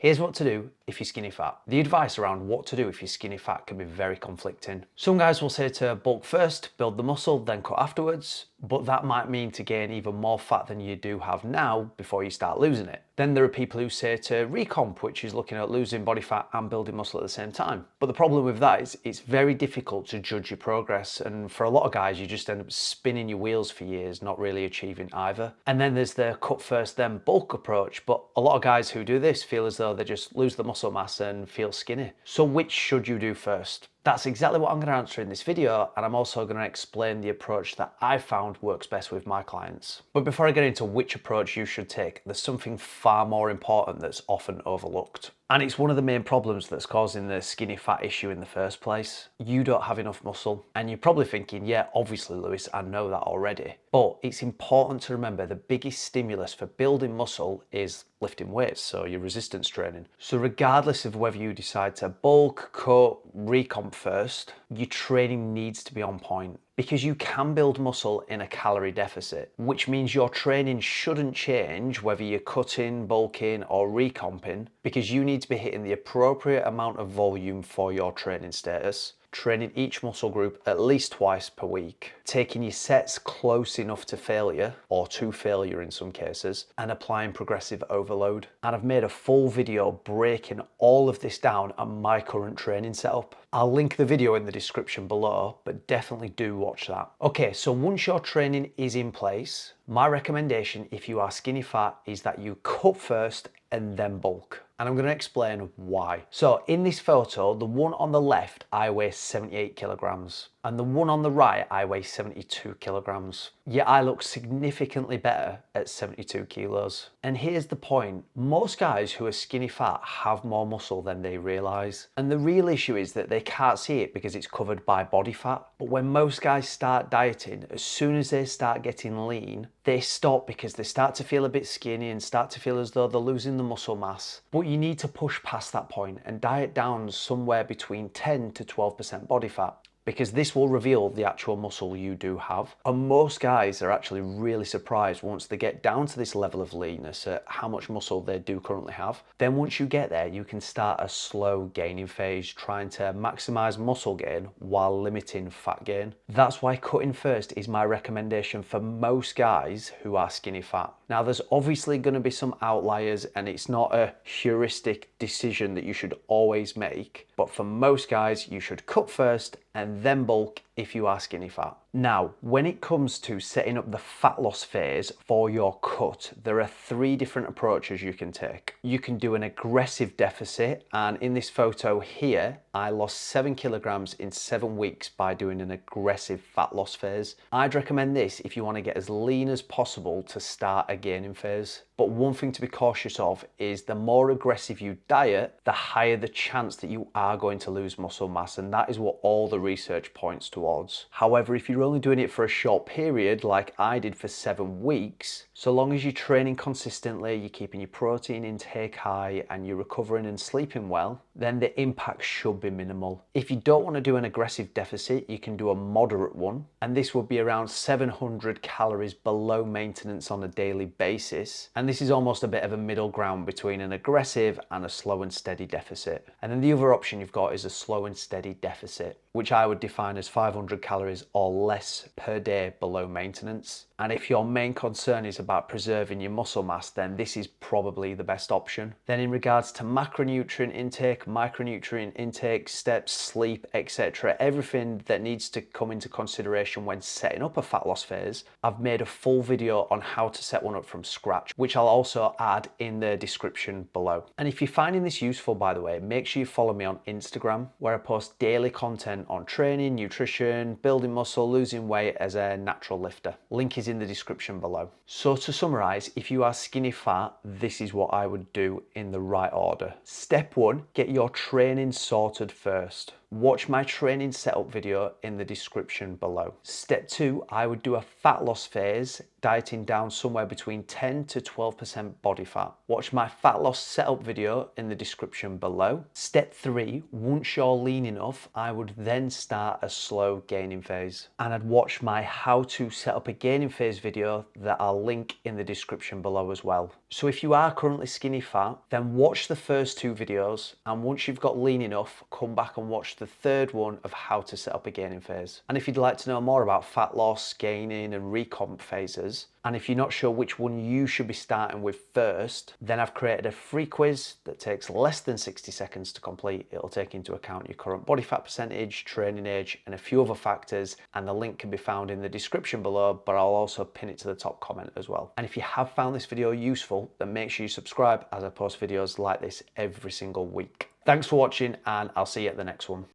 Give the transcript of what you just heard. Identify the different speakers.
Speaker 1: Here's what to do if you're skinny fat. The advice around what to do if you're skinny fat can be very conflicting. Some guys will say to bulk first, build the muscle, then cut afterwards, but that might mean to gain even more fat than you do have now before you start losing it. Then there are people who say to recomp, which is looking at losing body fat and building muscle at the same time. But the problem with that is it's very difficult to judge your progress, and for a lot of guys you just end up spinning your wheels for years, not really achieving either. And then there's the cut first then bulk approach, but a lot of guys who do this feel as though they just lose the muscle mass and feel skinny. So which should you do first? That's exactly what I'm going to answer in this video, and I'm also going to explain the approach that I found works best with my clients. But before I get into which approach you should take, there's something far more important that's often overlooked. And it's one of the main problems that's causing the skinny fat issue in the first place. You don't have enough muscle. And you're probably thinking, yeah, obviously, Lewis, I know that already. But it's important to remember the biggest stimulus for building muscle is lifting weights, so your resistance training. So regardless of whether you decide to bulk, cut, recomp first, your training needs to be on point. Because you can build muscle in a calorie deficit, which means your training shouldn't change whether you're cutting, bulking, or recomping, because you need to be hitting the appropriate amount of volume for your training status, training each muscle group at least twice per week, taking your sets close enough to failure, or to failure in some cases, and applying progressive overload. And I've made a full video breaking all of this down on my current training setup. I'll link the video in the description below, but definitely do watch that. Okay, so once your training is in place, my recommendation if you are skinny fat is that you cut first and then bulk. And I'm going to explain why. So in this photo, the one on the left, I weigh 78 kilograms. And the one on the right, I weigh 72 kilograms. Yet I look significantly better at 72 kilos. And here's the point. Most guys who are skinny fat have more muscle than they realize. And the real issue is that they can't see it because it's covered by body fat. But when most guys start dieting, as soon as they start getting lean, they stop because they start to feel a bit skinny and start to feel as though they're losing the muscle mass. But you need to push past that point and diet down somewhere between 10 to 12% body fat, because this will reveal the actual muscle you do have. And most guys are actually really surprised once they get down to this level of leanness at how much muscle they do currently have. Then once you get there, you can start a slow gaining phase, trying to maximize muscle gain while limiting fat gain. That's why cutting first is my recommendation for most guys who are skinny fat. Now, there's obviously going to be some outliers, and it's not a heuristic decision that you should always make. But for most guys, you should cut first and then bulk if you are skinny fat. Now, when it comes to setting up the fat loss phase for your cut, there are 3 different approaches you can take. You can do an aggressive deficit, and in this photo here, I lost 7 kilograms in 7 weeks by doing an aggressive fat loss phase. I'd recommend this if you want to get as lean as possible to start a gaining phase. But one thing to be cautious of is the more aggressive you diet, the higher the chance that you are going to lose muscle mass, and that is what all the research points towards. However, if you're only doing it for a short period, like I did for 7 weeks, so long as you're training consistently, you're keeping your protein intake high, and you're recovering and sleeping well, then the impact should be minimal. If you don't want to do an aggressive deficit, you can do a moderate one, and this would be around 700 calories below maintenance on a daily basis. And this is almost a bit of a middle ground between an aggressive and a slow and steady deficit. And then the other option you've got is a slow and steady deficit, which I would define as 500 calories or less per day below maintenance. And if your main concern is about preserving your muscle mass, then this is probably the best option. Then in regards to macronutrient intake, micronutrient intake, steps, sleep, etc., everything that needs to come into consideration when setting up a fat loss phase, I've made a full video on how to set one up from scratch, which I'll also add in the description below. And if you're finding this useful, by the way, make sure you follow me on Instagram, where I post daily content on training, nutrition, building muscle, losing weight as a natural lifter. Link is in the description below. So to summarize, if you are skinny fat, this is what I would do in the right order. Step 1, get your training sorted first. Watch my training setup video in the description below. Step 2, I would do a fat loss phase, dieting down somewhere between 10 to 12% body fat. Watch my fat loss setup video in the description below. Step 3, once you're lean enough, I would then start a slow gaining phase. And I'd watch my how to set up a gaining phase video that I'll link in the description below as well. So if you are currently skinny fat, then watch the first 2 videos, and once you've got lean enough, come back and watch the third one of how to set up a gaining phase. And if you'd like to know more about fat loss, gaining and recomp phases, and if you're not sure which one you should be starting with first, then I've created a free quiz that takes less than 60 seconds to complete. It'll take into account your current body fat percentage, training age, and a few other factors, and the link can be found in the description below, but I'll also pin it to the top comment as well. And if you have found this video useful, then make sure you subscribe, as I post videos like this every single week. Thanks for watching, and I'll see you at the next one.